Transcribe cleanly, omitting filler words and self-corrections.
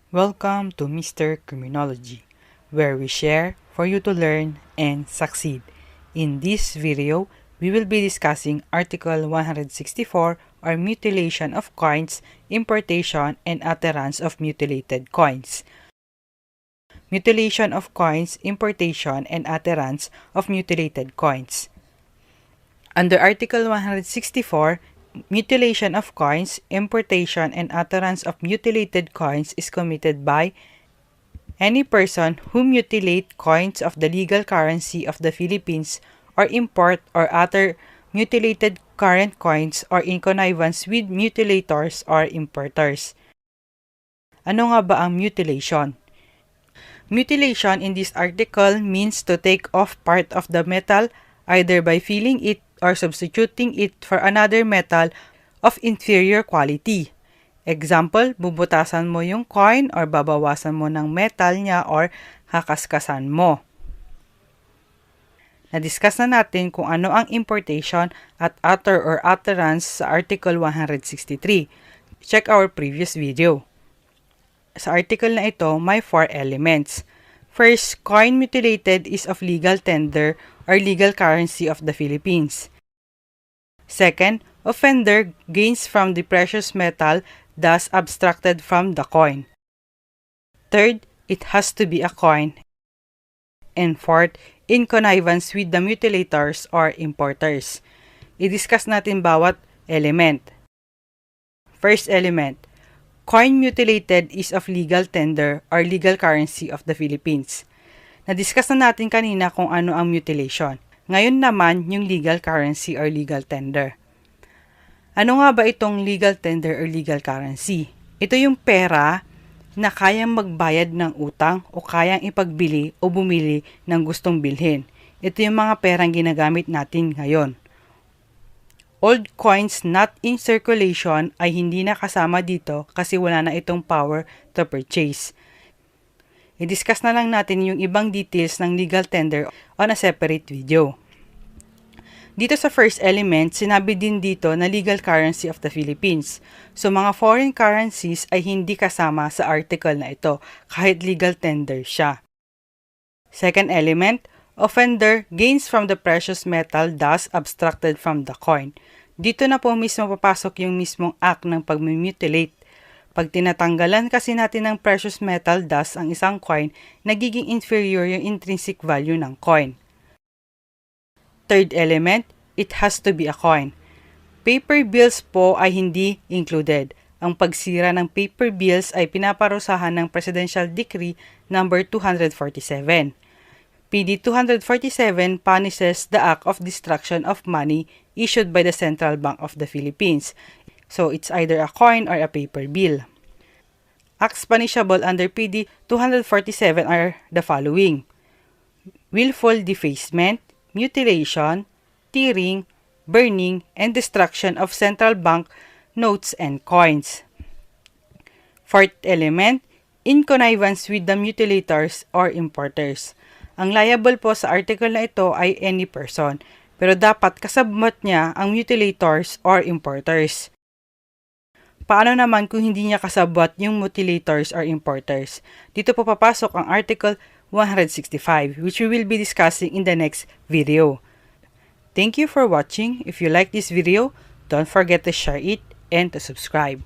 Welcome to Mr. Criminology, where we share for you to learn and succeed. In this video, we will be discussing Article 164 or mutilation of coins, importation, and utterance of mutilated coins. Mutilation of coins, importation, and utterance of mutilated coins. Under Article 164, mutilation of coins, importation, and utterance of mutilated coins is committed by any person who mutilate coins of the legal currency of the Philippines or import or utter mutilated current coins or in connivance with mutilators or importers. Ano nga ba ang mutilation? Mutilation in this article means to take off part of the metal either by filling it or substituting it for another metal of inferior quality. Example, bubutasan mo yung coin or babawasan mo ng metal niya or kakaskasan mo. Na-discuss na natin kung ano ang importation at utter or utterance sa Article 163. Check our previous video. Sa article na ito, may 4 elements. First, coin mutilated is of legal tender or legal currency of the Philippines. Second, offender gains from the precious metal thus abstracted from the coin. Third, it has to be a coin. And fourth, in connivance with the mutilators or importers. I-discuss natin bawat element. First element, coin mutilated is of legal tender or legal currency of the Philippines. Na-discuss na natin kanina kung ano ang mutilation. Ngayon naman, yung legal currency or legal tender. Ano nga ba itong legal tender or legal currency? Ito yung pera na kayang magbayad ng utang o kayang ipagbili o bumili ng gustong bilhin. Ito yung mga perang ginagamit natin ngayon. Old coins not in circulation ay hindi na kasama dito kasi wala na itong power to purchase. I-discuss na lang natin yung ibang details ng legal tender on a separate video. Dito sa first element, sinabi din dito na legal currency of the Philippines. So mga foreign currencies ay hindi kasama sa article na ito kahit legal tender siya. Second element, offender gains from the precious metal thus abstracted from the coin. Dito na po mismo papasok yung mismong act ng pag-mutilate. Pag tinatanggalan kasi natin ng precious metal thus ang isang coin, nagiging inferior yung intrinsic value ng coin. Third element, it has to be a coin. Paper bills po ay hindi included. Ang pagsira ng paper bills ay pinaparusahan ng Presidential Decree No. 247. PD 247 punishes the act of destruction of money issued by the Central Bank of the Philippines. So, it's either a coin or a paper bill. Acts punishable under PD 247 are the following: willful defacement, mutilation, tearing, burning, and destruction of central bank notes and coins. Fourth element, in connivance with the mutilators or importers. Ang liable po sa article na ito ay any person, pero dapat kasabot niya ang mutilators or importers. Paano naman kung hindi niya kasabot yung mutilators or importers? Dito po papasok ang Article 165, which we will be discussing in the next video. Thank you for watching. If you like this video, don't forget to share it and to subscribe.